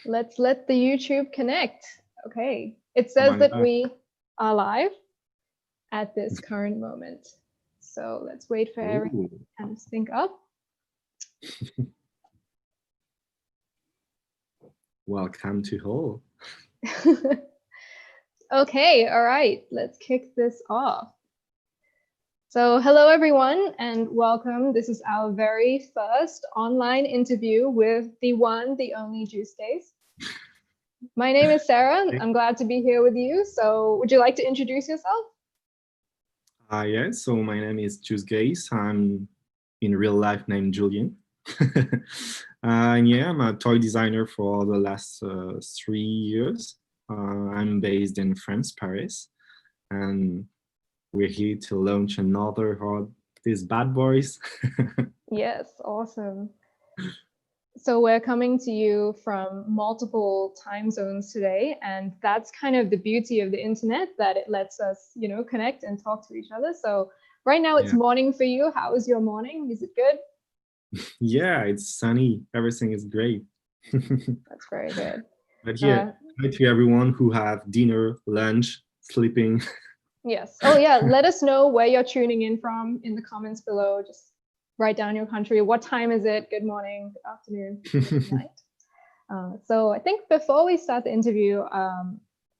Let's let the YouTube connect. Okay. It Oh says my that God. we are live at this current moment. So let's wait for everything Oh, to kind of sync up. welcome to Hall. Okay, all right, let's kick this off. So, hello everyone, and welcome. This is our very first online interview with the one, the only Juce Gace. My name is Sarah. I'm glad to be here with you. So, would you like to introduce yourself? Yeah, so my name is Juce Gace. I'm in real life named Julian. And yeah, I'm a toy designer for the last 3 years. I'm based in France, Paris, and we're here to launch another of these bad boys. Yes, awesome. So we're coming to you from multiple time zones today, and that's kind of the beauty of the internet, that it lets us, connect and talk to each other. So right now it's Yeah, morning for you. How is your morning? Is it good? yeah, it's sunny. Everything is great. That's very good. But yeah, Uh, hi to everyone who have dinner, lunch, sleeping. yes. Oh yeah. Let us know where you're tuning in from in the comments below. Just write down your country. What time is it? Good morning, good afternoon, good night. So I think before we start the interview,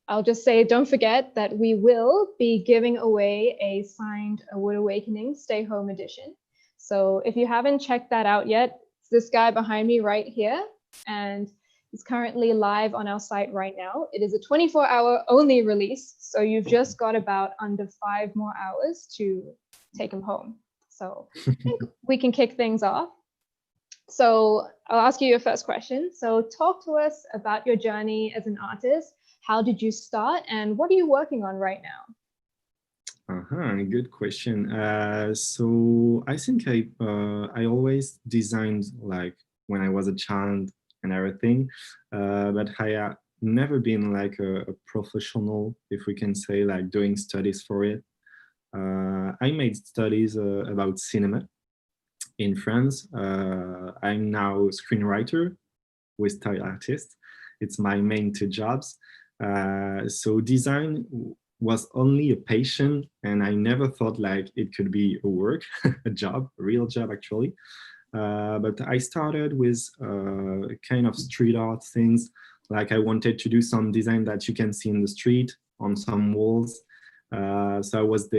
I'll just say, don't forget that we will be giving away a signed A Wood Awakening Stay Home edition. So if you haven't checked that out yet, it's this guy behind me right here, and it's currently live on our site right now. It is a 24-hour only release, so you've just got about under 5 more hours to take him home. So I think we can kick things off. So I'll ask you your first question. So talk to us about your journey as an artist. How did you start, and what are you working on right now? Good question. So I think I always designed like when I was a child and everything, but I never been like a professional, if we can say, like doing studies for it. I made studies about cinema in France. I'm now a screenwriter with toy artist. It's my main two jobs. So design was only a passion, and I never thought like it could be a work, a job, a real job actually. But I started with kind of street art things. Like I wanted to do some design that you can see in the street on some walls. So I was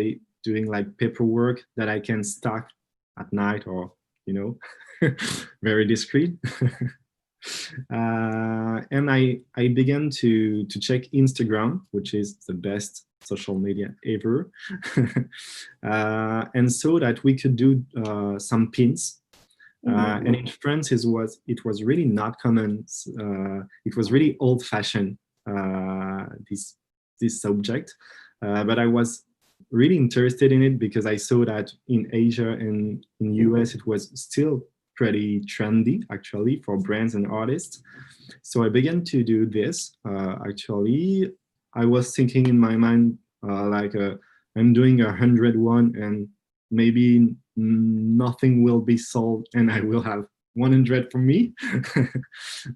doing like paperwork that I can stack at night, or very discreet. And I began to check Instagram, which is the best social media ever, and saw that we could do some pins. And in France, it was really not common. It was really old-fashioned, this subject, but I was really interested in it because I saw that in Asia and in US it was still pretty trendy actually for brands and artists. So I began to do this. Actually, I was thinking in my mind like I'm doing 101 and maybe nothing will be sold and I will have 100 for me.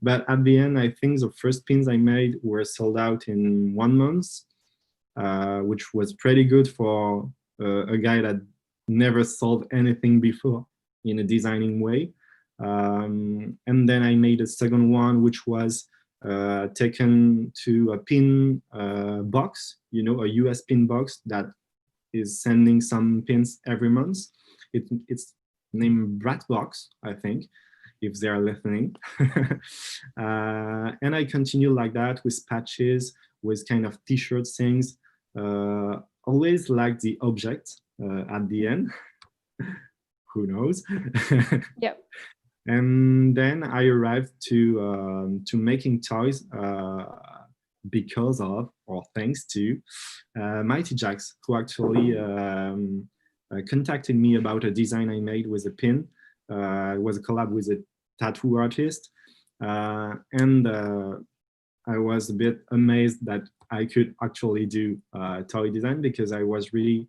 But at the end, I think the first pins I made were sold out in 1 month, which was pretty good for a guy that never sold anything before in a designing way. And then I made a second one, which was taken to a pin box, a US pin box that is sending some pins every month. It's named Bratbox, I think, if they are listening. And I continue like that with patches, with kind of t-shirt things. Always like the object at the end. Who knows? Yep. And then I arrived to making toys because of, or thanks to, Mighty Jaxx, who actually contacted me about a design I made with a pin. It was a collab with a tattoo artist, and I was a bit amazed that I could actually do toy design because I was really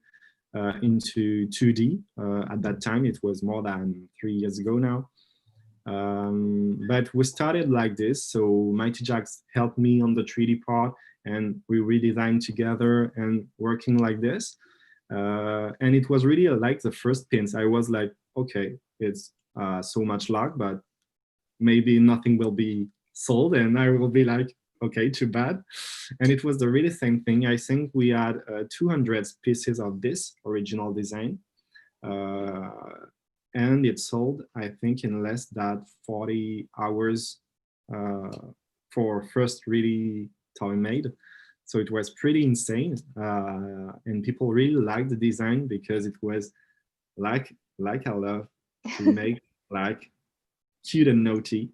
into 2D at that time. It was more than 3 years ago now. But we started like this. So Mighty Jaxx helped me on the 3D part, and we redesigned together and working like this. And it was really like the first pins. I was like, okay, it's so much luck, but maybe nothing will be sold, and I will be like, okay, too bad. And it was the really same thing. I think we had 200 pieces of this original design. Uh, and it sold, I think, in less than 40 hours uh, for first really toy made. So it was pretty insane, and people really liked the design because it was like I love to make like cute and naughty.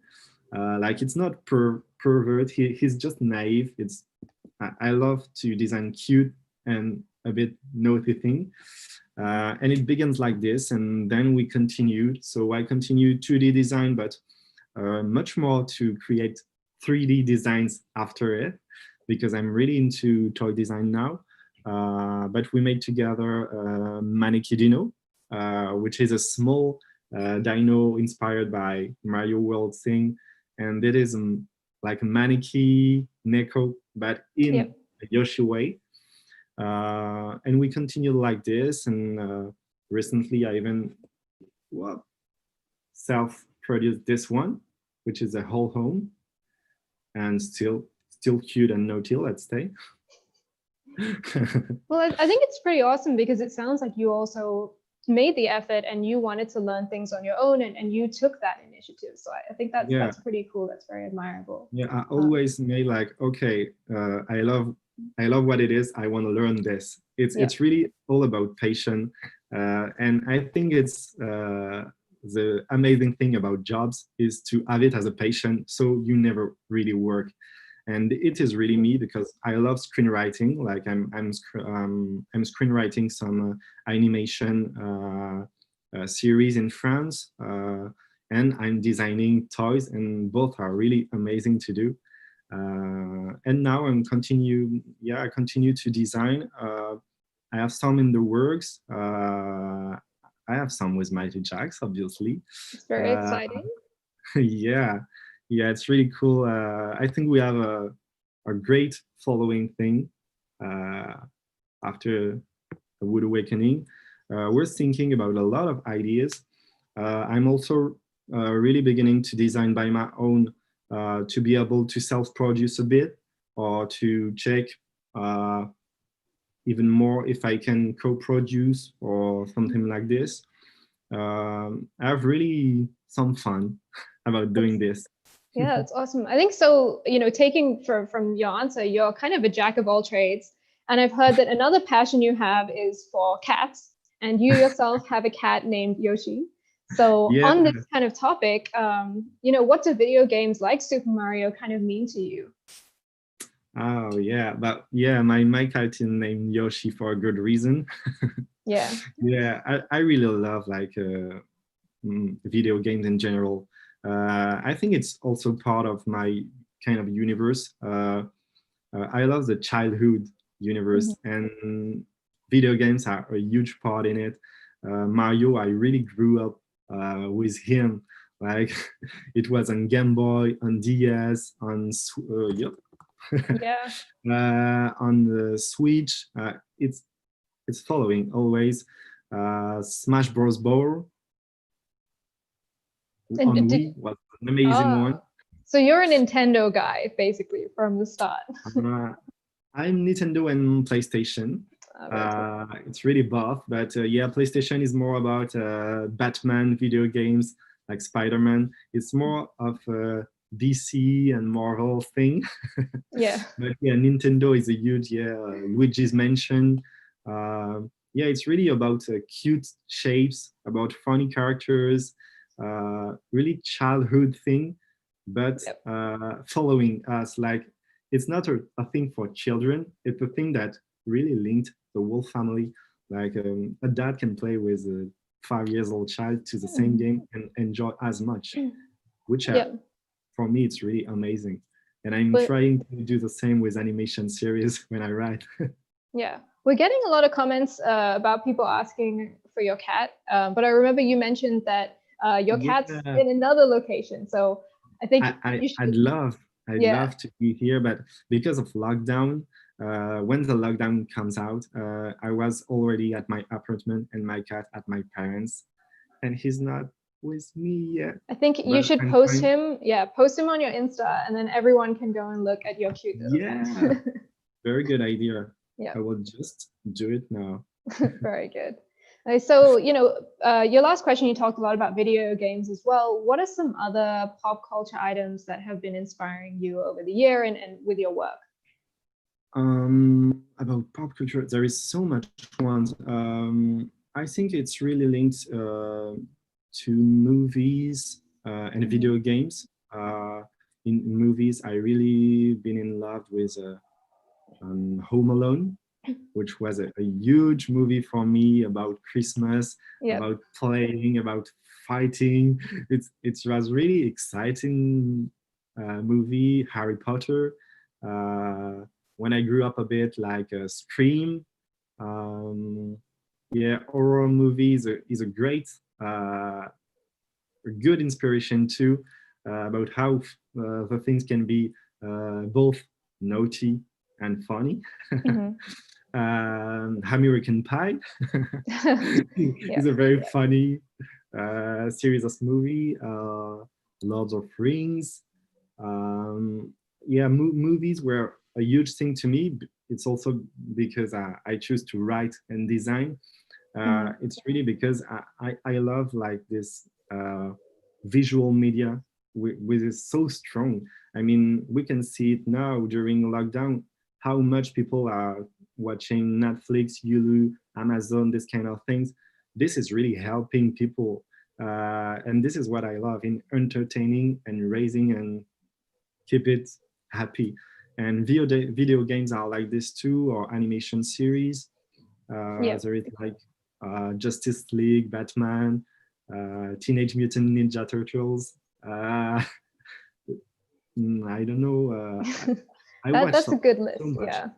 Like it's not pervert. He's just naive. I love to design cute and a bit naughty thing. And it begins like this, and then we continued. So I continued 2D design, but much more to create 3D designs after it, because I'm really into toy design now. But we made together Maneki Dino, which is a small dino inspired by Mario World thing. And it is like a Maneki Neko, but in a Yoshi way. And we continued like this. And recently I even self-produced this one, which is a whole home, and still cute and naughty, let's say. Well, I think it's pretty awesome because it sounds like you also made the effort and you wanted to learn things on your own, and you took that initiative. So I think that's pretty cool. That's very admirable. Yeah, I always made like, okay, I love what it is. I want to learn this. It's really all about passion, and I think it's the amazing thing about jobs is to have it as a passion, so you never really work. And it is really me, because I love screenwriting. Like I'm screenwriting some animation series in France, and I'm designing toys, and both are really amazing to do. And now I continue to design. I have some in the works. I have some with Mighty Jaxx, obviously. It's very exciting. Yeah, it's really cool. I think we have a great following thing after a Wood Awakening. We're thinking about a lot of ideas. I'm also really beginning to design by my own, to be able to self-produce a bit, or to check even more if I can co-produce or something like this. I have really some fun about doing this. Yeah, it's awesome. I think so, taking from your answer, you're kind of a jack of all trades. And I've heard that another passion you have is for cats, and you yourself have a cat named Yoshi. So on this kind of topic, what do video games like Super Mario kind of mean to you? Oh yeah, but my cat is named Yoshi for a good reason. Yeah. I really love like video games in general. I think it's also part of my kind of universe. I love the childhood universe, and video games are a huge part in it. Mario, I really grew up with him. Like it was on Game Boy, on DS, on on the Switch. It's following always. Smash Bros. Ball on Wii was an amazing one. So you're a Nintendo guy, basically, from the start. I'm Nintendo and PlayStation. It's really both, but PlayStation is more about Batman video games, like Spider-Man. It's more of a DC and Marvel thing. But Nintendo is a huge, Luigi's Mansion. It's really about cute shapes, about funny characters, really childhood thing, but following us. Like it's not a thing for children. It's a thing that really linked the whole family. Like a dad can play with a 5-year-old child to the same game and enjoy as much, which for me it's really amazing. And I'm trying to do the same with animation series when I write. Yeah, we're getting a lot of comments about people asking for your cat, but I remember you mentioned that Your cat's Yeah, in another location. So I think I you I'd should, love I'd yeah. love to be here, but because of lockdown, when the lockdown comes out, I was already at my apartment and my cat at my parents, and he's not with me yet. I think you But should I'm post trying. him. Yeah, post him on your Insta, and then everyone can go and look at your cute little Yeah, cat. very good idea. Yeah, I will just do it now. very good. Okay, so, your last question, you talked a lot about video games as well. What are some other pop culture items that have been inspiring you over the year and with your work? About pop culture, there is so much ones. I think it's really linked to movies and Mhm. video games. In movies, I really been in love with Home Alone, which was a huge movie for me about Christmas, Yep. about playing, about fighting. It was really exciting movie. Harry Potter. Uh, when I grew up a bit, like Scream. Um, yeah, horror movies is a great, a good inspiration too about how the things can be both naughty and funny. Mhm. American Pie Yeah. is a very funny series of movie. Lords of Rings. Um, yeah, movies were a huge thing to me. It's also because I choose to write and design. Mhm. It's really because I love like this visual media which is so strong. I mean, we can see it now during lockdown, how much people are watching Netflix, Hulu, Amazon, this kind of things. This is really helping people. And this is what I love in entertaining and raising and keep it happy. And video games are like this too, or animation series. Yep. There is like Justice League, Batman, Teenage Mutant Ninja Turtles. Uh, I don't know. I watch That's a good so list. much. Yeah.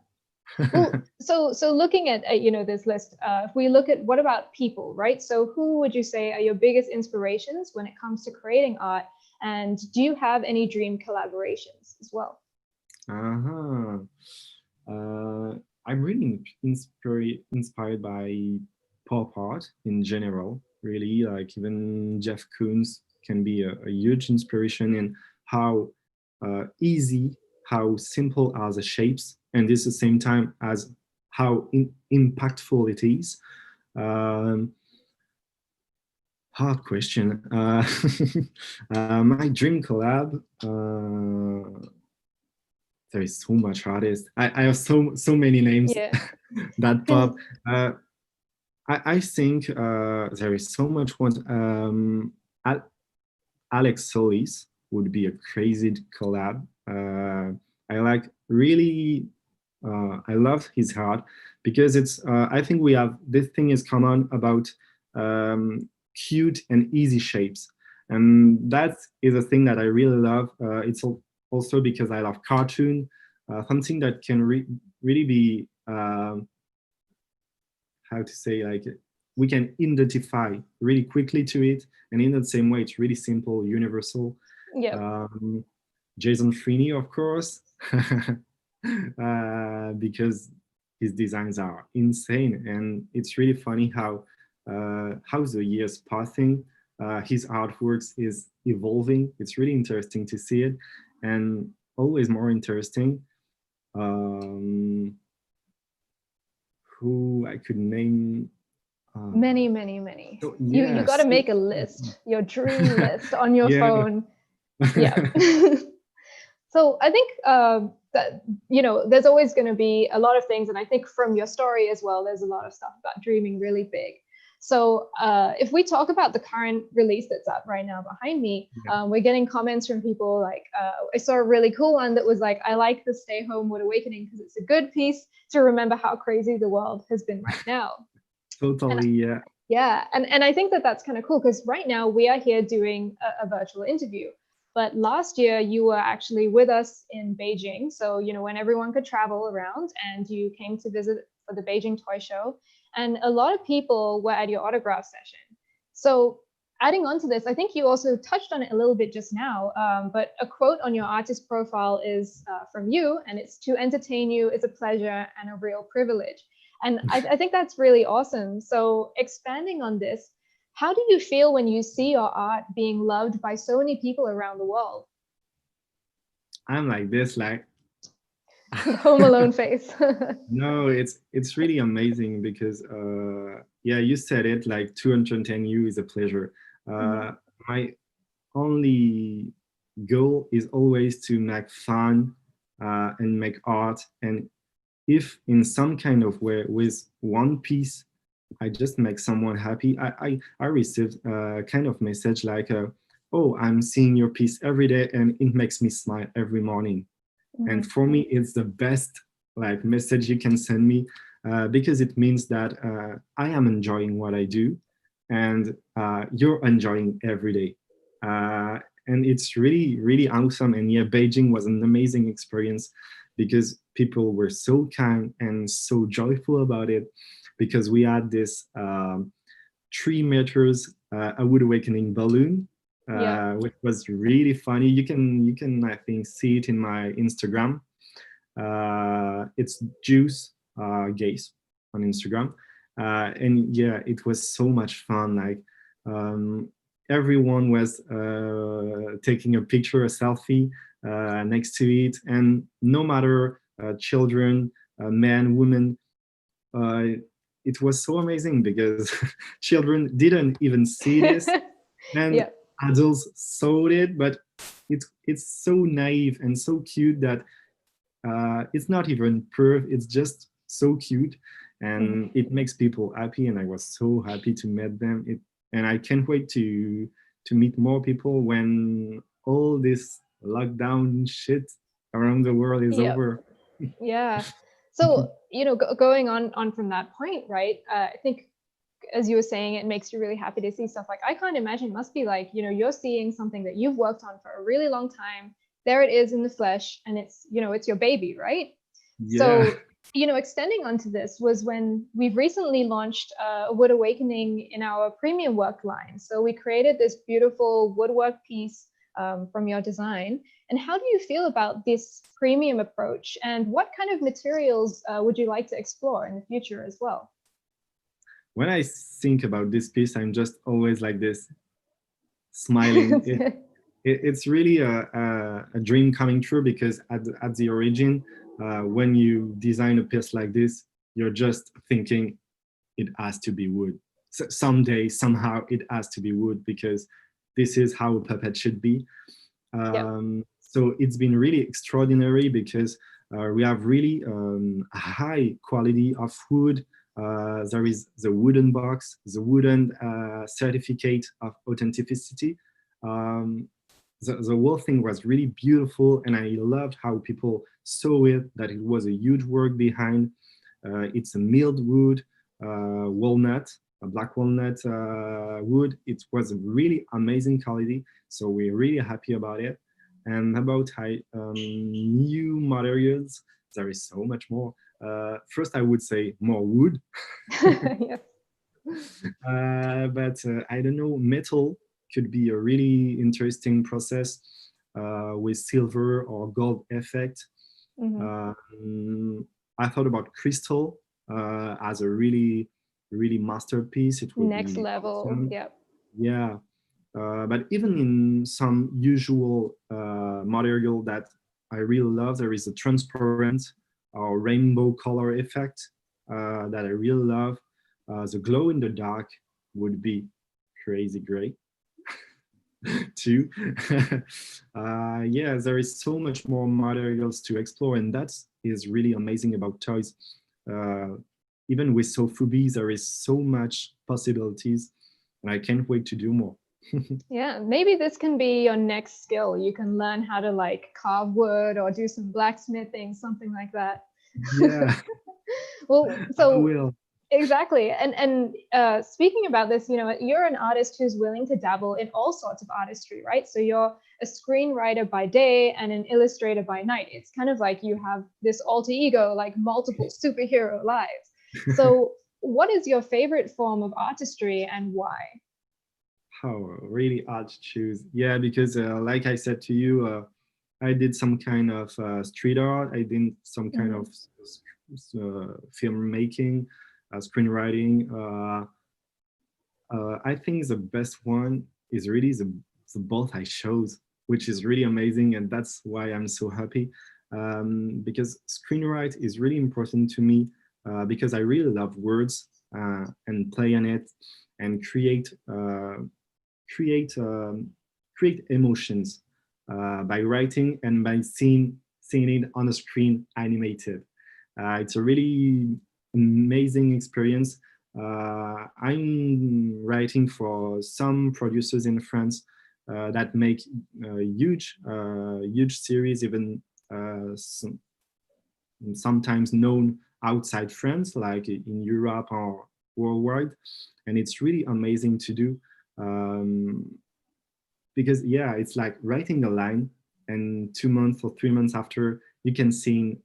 Well, so looking at this list, if we look at what about people, right? So who would you say are your biggest inspirations when it comes to creating art? And do you have any dream collaborations as well? Uh-huh. I'm really inspired by pop art in general. Really, like even Jeff Koons can be a huge inspiration in how easy, how simple are the shapes, and this at the same time as how impactful it is. Um, Hard question. My dream collab. There is so much artists. I have so many names Yeah. that 'Cause- pop. I think there is so much one. Alex Solis would be a crazy collab. I like really. I love his art because it's. I think we have this thing is common about cute and easy shapes, and that is a thing that I really love. It's also because I love cartoon, something that can really be how to say like we can identify really quickly to it, and in the same way it's really simple, universal. Yep. um, Jason Freeney, of course, because his designs are insane, and it's really funny how the years passing, his artworks is evolving. It's really interesting to see it, and always more interesting. Um, who I could name. Many, many, many. So You yeah, got to so make a list, your dream list on your yeah. phone. Yeah. So I think that there's always going to be a lot of things, and I think from your story as well, there's a lot of stuff about dreaming really big. So if we talk about the current release that's up right now behind me, we're getting comments from people like, I saw a really cool one that was like, I like the Stay Home with Awakening because it's a good piece to remember how crazy the world has been right now. And Totally, yeah. yeah, and I think that that's kind of cool because right now we are here doing a virtual interview. But last year you were actually with us in Beijing. So, when everyone could travel around and you came to visit for the Beijing Toy Show. And a lot of people were at your autograph session. So adding on to this, I think you also touched on it a little bit just now, but a quote on your artist profile is from you, and it's, "To entertain you is a pleasure and a real privilege." And I think that's really awesome. So expanding on this, how do you feel when you see your art being loved by so many people around the world? I'm like this, like Home Alone face. no, it's really amazing because yeah, you said it, like 210 you is a pleasure. My only goal is always to make fun and make art, and if in some kind of way with one piece I just make someone happy. I received a kind of message like, "Oh, I'm seeing your piece every day, and it makes me smile every morning." And for me, it's the best like message you can send me because it means that I am enjoying what I do, and you're enjoying every day. And it's really, really awesome. And yeah, Beijing was an amazing experience because people were so kind and so joyful about it, because we had this 3 meters a wood awakening balloon, Yeah. which was really funny. You can I think see it in my Instagram. It's Juce Gace on Instagram, and yeah, it was so much fun. Like everyone was taking a picture, a selfie next to it, and no matter children, men, women. Uh, it was so amazing because children didn't even see this, and Yeah. adults saw it, but it's so naive and so cute that it's not even perv, it's just so cute, and it makes people happy, and I was so happy to meet them. And I can't wait to meet more people when all this lockdown shit around the world is Yeah. over. Yeah. So, going on from that point, right? I think, as you were saying, it makes you really happy to see stuff. Like, I can't imagine, it must be like, you're seeing something that you've worked on for a really long time. There it is in the flesh, and it's your baby, right? Yeah. So, extending onto this was when we've recently launched a Wood Awakening in our premium work line. So we created this beautiful woodwork piece from your design. And how do you feel about this premium approach? And what kind of materials would you like to explore in the future as well? When I think about this piece, I'm just always like this, smiling. It's really a dream coming true, because at the origin, when you design a piece like this, you're just thinking it has to be wood. Someday, somehow, it has to be wood, because this is how a puppet should be. Yep. So it's been really extraordinary because we have really a high quality of wood. There is the wooden box, the wooden certificate of authenticity. Um, the whole thing was really beautiful, and I loved how people saw it, that it was a huge work behind. It's a milled wood, walnut, a black walnut wood. It was a really amazing quality, so we're really happy about it. And about new materials, there is so much more. First, I would say more wood. Yes. But I don't know, metal could be a really interesting process with silver or gold effect. I thought about crystal as a really, really masterpiece. It would Next be level. awesome. Yep. Yeah. But even in some usual material that I really love, there is a transparent or rainbow color effect that I really love. The glow in the dark would be crazy great too. Yeah, there is so much more materials to explore, and that is really amazing about toys. Even with Sofubi, there is so much possibilities, and I can't wait to do more. Yeah, maybe this can be your next skill. You can learn how to like carve wood or do some blacksmithing, something like that. Yeah, Well, I so will. exactly. And speaking about this, you're an artist who's willing to dabble in all sorts of artistry, right? So you're a screenwriter by day and an illustrator by night. It's kind of like you have this alter ego, like multiple superhero lives. So what is your favorite form of artistry and why? Oh, really hard to choose. Yeah, because like I said to you, I did some kind of street art. I did some kind of Mhm. filmmaking, screenwriting. I think the best one is really the both I chose, which is really amazing, and that's why I'm so happy. Because screenwrite is really important to me because I really love words and play on it and create create emotions by writing and by seeing it on the screen animated. It's a really amazing experience. I'm writing for some producers in France that make huge series, even sometimes known outside France, like in Europe or worldwide, and it's really amazing to do. Um, because yeah, it's like writing a line, and 2 months or 3 months after, you can see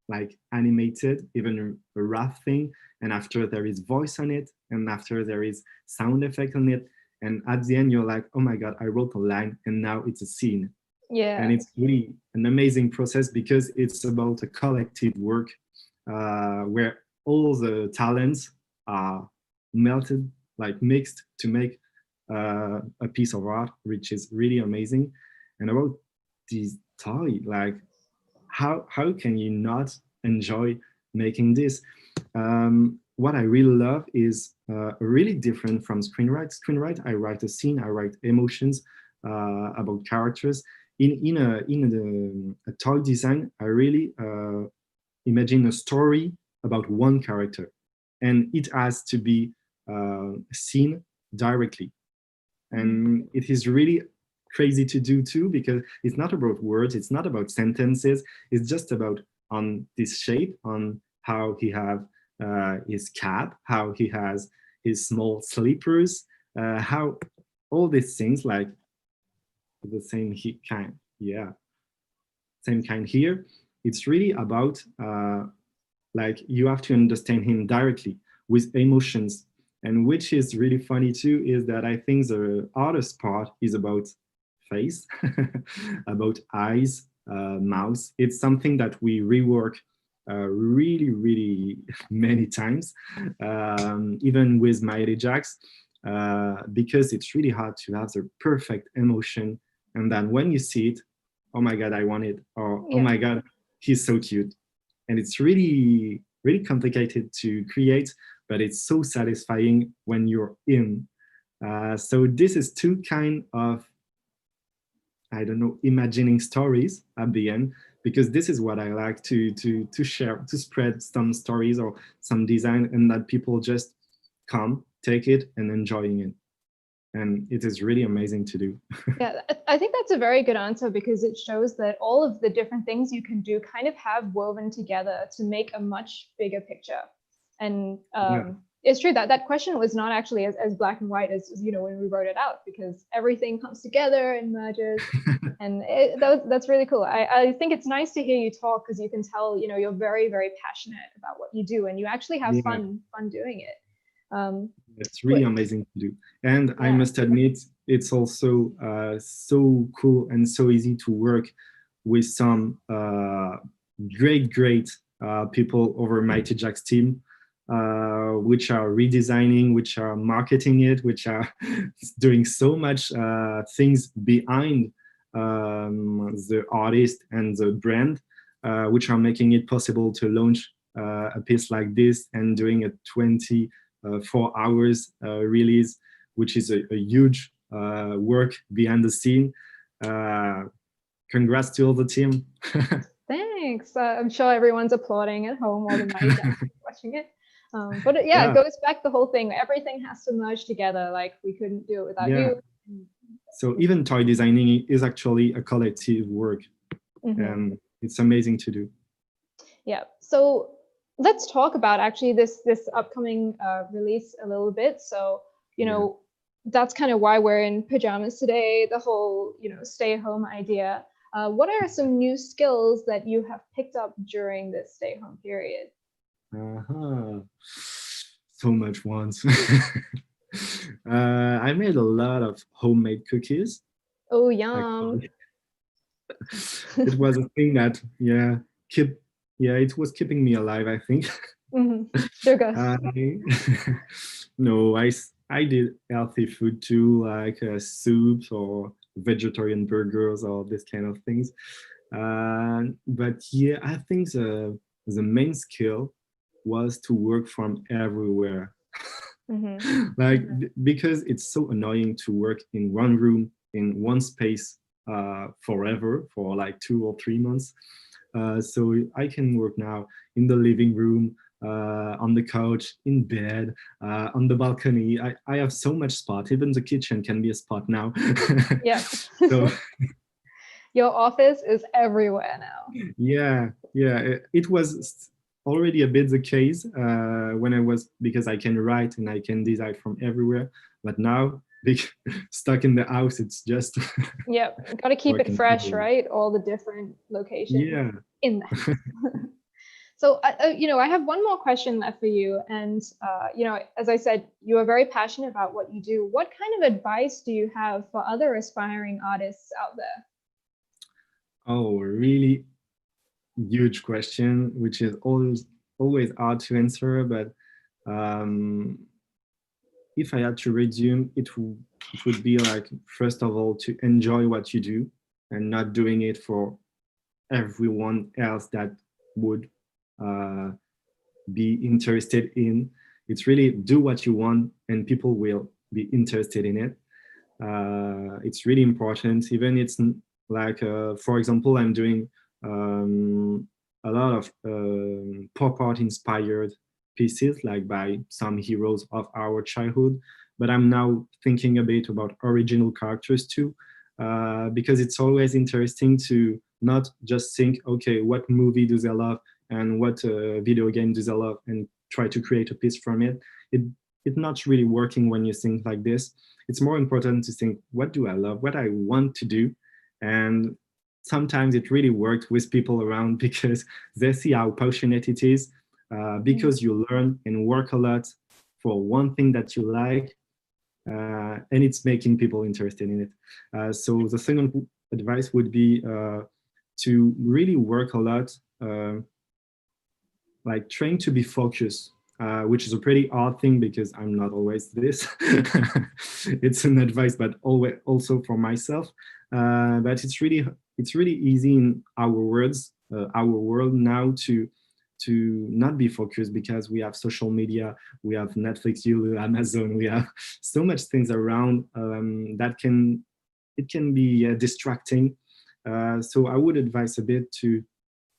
like animated, even a rough thing, and after there is voice on it, and after there is sound effect on it, and at the end you're like, oh my god, I wrote a line and now it's a scene. And Yeah. it's really an amazing process because it's about a collective work where all the talents are melted, like mixed to make a piece of art, which is really amazing. And about this toy, like how can you not enjoy making this? What I really love is really different from screenwrite. Screenwrite, I write a scene, I write emotions about characters. In a toy design, I really imagine a story about one character, and it has to be seen directly. Mhm. And it is really crazy to do too, because it's not about words, it's not about sentences, it's just about on this shape, on how he have his cap, how he has his small slippers, how all these things, like the same kind, yeah, same kind here. It's really about like you have to understand him directly with emotions. And which is really funny too is that I think the hardest part is about face, about eyes, mouth. It's something that we rework really many times, even with my Jaxx, because it's really hard to have the perfect emotion. And then when you see it, oh my god, I want it, or oh Yeah. my god, he's so cute. And it's really complicated to create, but it's so satisfying when you're in. So this is two kind of, I don't know, imagining stories at the end, because this is what I like to share, to spread some stories or some design, and that people just come, take it, and enjoying it. And it is really amazing to do. Yeah, I think that's a very good answer because it shows that all of the different things you can do kind of have woven together to make a much bigger picture. And Yeah, it's true that that question was not actually as black and white as when we wrote it out, because everything comes together and merges. And that's really cool. I think it's nice to hear you talk because you can tell you're very passionate about what you do, and you actually have yeah. fun doing it. Um, It's really but amazing to do. And I yeah. must admit, it's also so cool and so easy to work with some great people over Mighty Jaxx team, which are redesigning, which are marketing it, which are doing so much things behind the artist and the brand, which are making it possible to launch a piece like this and doing a 4 hours release, which is a huge work behind the scene. Uh, Congrats to all the team. Thanks. I'm sure everyone's applauding at home while the Mighty Ducks are watching it. But yeah, it Yeah, goes back the whole thing. Everything has to merge together. Like we couldn't do it without yeah. you. So even toy designing is actually a collective work, Mm-hmm. and it's amazing to do. Yeah. So let's talk about actually this upcoming release a little bit. So Yeah. that's kind of why we're in pajamas today. The whole stay home idea. What are some new skills that you have picked up during this stay home period? Uh-huh. So much once. I made a lot of homemade cookies. Oh, yum. Actually, it was a thing that, keep, it was keeping me alive, I think. Sugar. I, no, I did healthy food too, like soups or vegetarian burgers or this kind of things. But yeah, I think the main skill was to work from everywhere. Like because it's so annoying to work in one room in one space forever for like 2 or 3 months. So I can work now in the living room, on the couch, in bed, on the balcony. I have so much spot. Even the kitchen can be a spot now. Yeah. So Your office is everywhere now. yeah, it was already a bit the case when I was, because I can write and I can design from everywhere. But now, stuck in the house, it's just Yep. Got to keep it working fresh, everywhere. right? All the different locations Yeah. in the house. So, I have one more question left for you. And, as I said, you are very passionate about what you do. What kind of advice do you have for other aspiring artists out there? Oh, really huge question, which is always hard to answer. But um, if I had to resume, it would be like, first of all, to enjoy what you do and not doing it for everyone else that would uh, be interested in. It's really do what you want and people will be interested in it. It's really important. Even it's like, for example, I'm doing a lot of pop art inspired pieces, like by some heroes of our childhood. But I'm now thinking a bit about original characters too, because it's always interesting to not just think, okay, what movie do they love and what video game do they love, and try to create a piece from it. It it's not really working when you think like this. It's more important to think, what do I love, what I want to do. And sometimes it really worked with people around because they see how passionate it is, because you learn and work a lot for one thing that you like, and it's making people interested in it. So the second advice would be to really work a lot, like trying to be focused, which is a pretty odd thing because I'm not always this. It's an advice, but always also for myself. But it's really easy in our world now to not be focused because we have social media, we have Netflix, Hulu, Amazon, we have so much things around that can be distracting. So I would advise a bit to,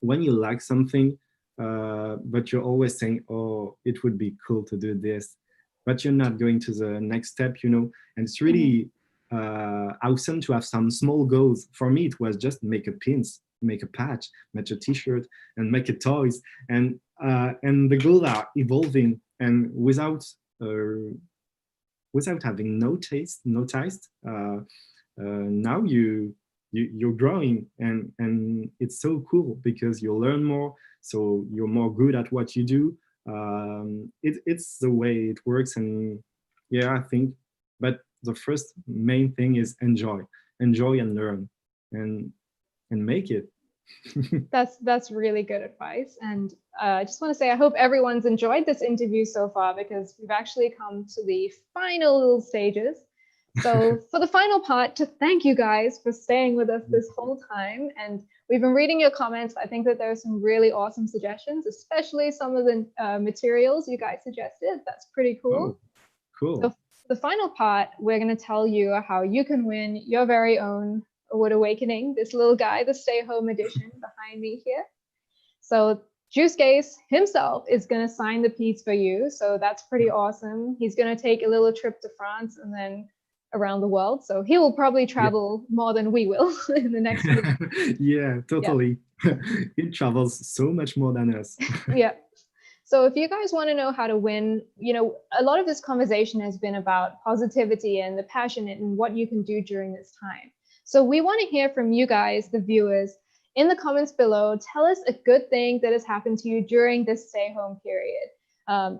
when you like something, but you're always saying, oh, it would be cool to do this, but you're not going to the next step. And it's really awesome to have some small goals. For me, it was just make a pins, make a patch, make a t-shirt, and make a toys. And the goals are evolving, and without having noticed, now you're growing, and it's so cool because you learn more, so you're more good at what you do. It's the way it works. And yeah, I think, but the first main thing is enjoy and learn, and make it. That's really good advice. And I just want to say, I hope everyone's enjoyed this interview so far, because we've actually come to the final little stages. So for the final part, to thank you guys for staying with us this whole time. And we've been reading your comments. I think that there are some really awesome suggestions, especially some of the materials you guys suggested. That's pretty cool. Oh, cool. So the final part, we're going to tell you how you can win your very own Wood Awakening, this little guy, the stay home edition behind me here. So Juce Gace himself is going to sign the piece for you. So that's pretty awesome. He's going to take a little trip to France and then around the world. So he will probably travel more than we will in the next few months. Yeah, totally. He travels so much more than us. Yeah. So if you guys want to know how to win, a lot of this conversation has been about positivity and the passion and what you can do during this time. So we want to hear from you guys, the viewers, in the comments below. Tell us a good thing that has happened to you during this stay home period.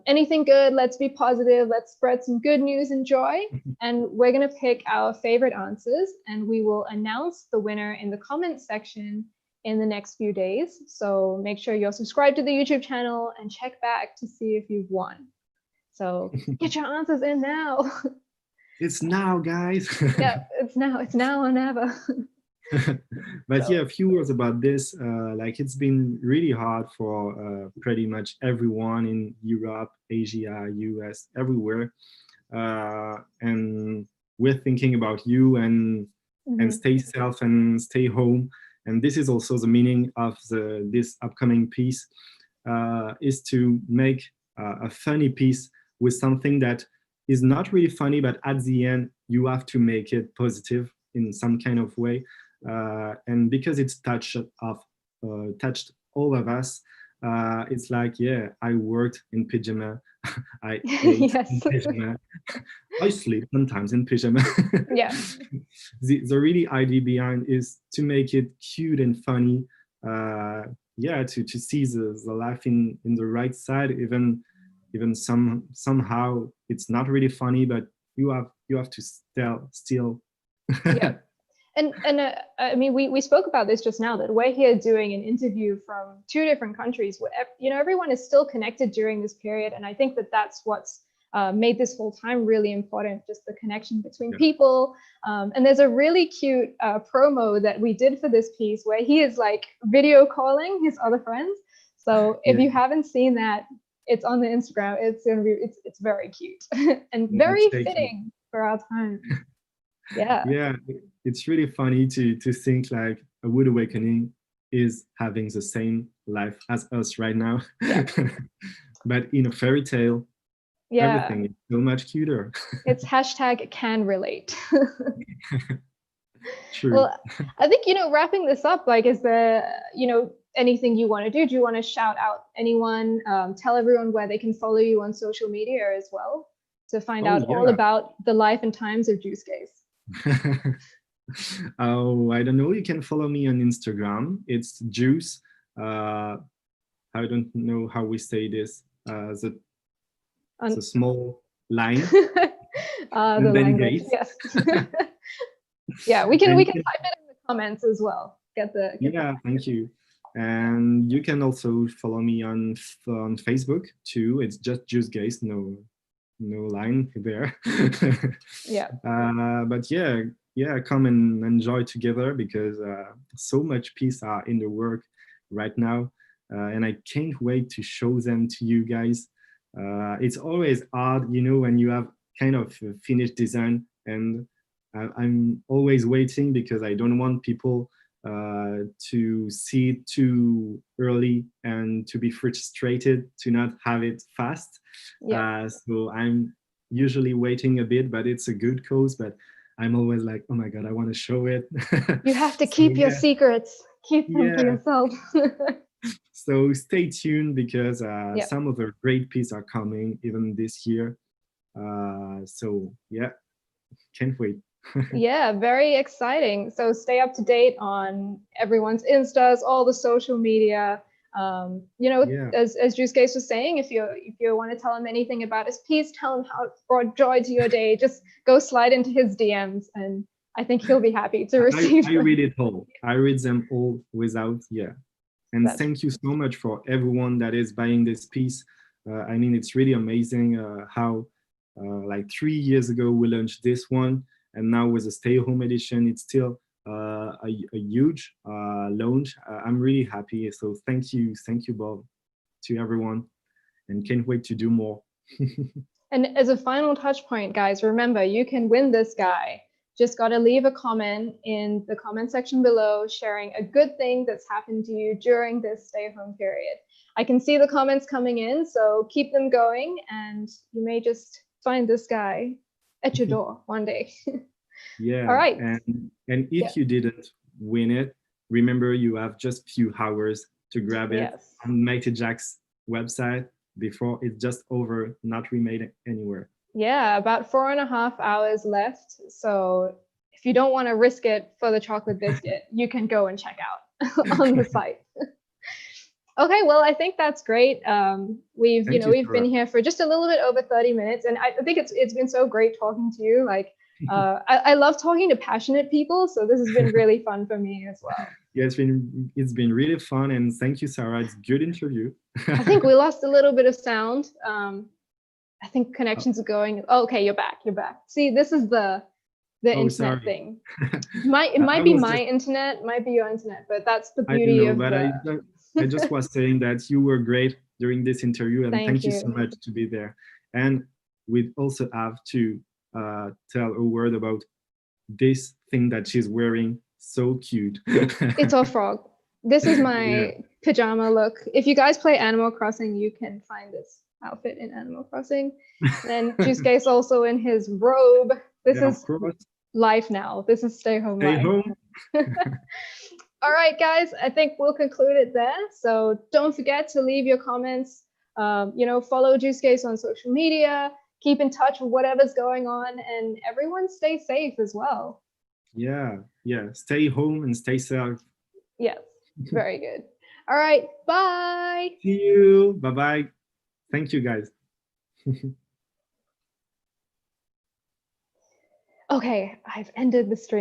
Anything good, let's be positive, let's spread some good news and joy. And we're going to pick our favorite answers, and we will announce the winner in the comments section in the next few days. So make sure you're subscribed to the YouTube channel and check back to see if you've won. So get your answers in now. It's now, guys. Yeah, it's now or never. But yeah, a few words about this. Like, it's been really hard for pretty much everyone in Europe, Asia, US, everywhere. And we're thinking about you, and stay safe and stay home. And this is also the meaning of this upcoming piece, is to make a funny piece with something that is not really funny, but at the end you have to make it positive in some kind of way. And because it's touched all of us, it's like, yeah, I worked in pyjama, I ate in pyjama, I sleep sometimes in pyjama. Yeah. The really idea behind is to make it cute and funny. Yeah, to see the life in the right side, even somehow it's not really funny, but you have to still. Yeah. And I mean, we spoke about this just now, that we're here doing an interview from 2 different countries where, you know, everyone is still connected during this period. And I think that that's what's made this whole time really important, just the connection between people. And there's a really cute promo that we did for this piece where he is like video calling his other friends. So if you haven't seen that, it's on the Instagram. It's very cute and very fitting for our time. Yeah, it's really funny to think like a Wood Awakening is having the same life as us right now. But in a fairy tale, everything is so much cuter. It's #CanRelate. True. Well, I think, you know, wrapping this up, like, is there, you know, anything you want to do? Do you want to shout out anyone, tell everyone where they can follow you on social media as well, to find out all about the life and times of Juce Gace? Oh, I don't know. You can follow me on Instagram. It's Juice. I don't know how we say this. The small line. And the then language, Gace. yes. Yeah, we can type it in the comments as well. Thank you. And you can also follow me on Facebook too. It's just Juce Gace, no line there. But come and enjoy together, because so much peace are in the work right now, and I can't wait to show them to you guys. It's always hard, you know, when you have kind of a finished design, and I'm always waiting because I don't want people to see it too early and to be frustrated to not have it fast. So I'm usually waiting a bit, but it's a good cause. But I'm always like, oh my God, I want to show it. You have to keep your secrets. Keep them for yourself. So stay tuned, because some of the great pieces are coming even this year. So yeah, can't wait. Yeah, very exciting. So stay up to date on everyone's Instas, all the social media. You know, as Juce Gace was saying, if you want to tell him anything about his piece, tell him how it brought joy to your day, just go slide into his DMs, and I think he'll be happy to receive I read it all. I read them all without, and thank you so much for everyone that is buying this piece. I mean, it's really amazing how like 3 years ago we launched this one, and now with the stay-home edition, it's still a huge launch. I'm really happy. So thank you, Bob, to everyone, and can't wait to do more. And as a final touch point, guys, remember, you can win this guy. Just got to leave a comment in the comment section below sharing a good thing that's happened to you during this stay-home period. I can see the comments coming in, so keep them going, and you may just find this guy at your door one day. All right. And if you didn't win it, remember you have just a few hours to grab it on Mighty Jaxx website before it's just over, not remade anywhere. Yeah, about 4.5 hours left. So if you don't want to risk it for the chocolate biscuit, you can go and check out on the site. Okay, well, I think that's great. We've, Thank you, we've been Sarah. here for just a little bit over 30 minutes, and I think it's been so great talking to you. Like, I love talking to passionate people, so this has been really fun for me as well. Yeah, it's been really fun, and thank you, Sarah. It's a good interview. I think we lost a little bit of sound. I think Oh, connections are going. Oh, okay, you're back. You're back. See, this is the oh, internet sorry. thing. It I might be was my just, internet, might be your internet, but that's the I don't beauty know, of but the. I just was saying that you were great during this interview, and Thank thank you so you. much to be there. And we also have to tell a word about this thing that she's wearing. So cute. It's our frog. This is Yeah. my pajama look. If you guys play Animal Crossing, you can find this outfit in Animal Crossing. And then Juice Gace also in his robe. This Yeah, of is course. life now. This is stay home Stay life. home. All right, guys, I think we'll conclude it there. So don't forget to leave your comments. Follow Juice Gace on social media. Keep in touch with whatever's going on, and everyone stay safe as well. Yeah, yeah. Stay home and stay safe. Yes, very good. All right, bye. See you. Bye bye. Thank you, guys. Okay, I've ended the stream.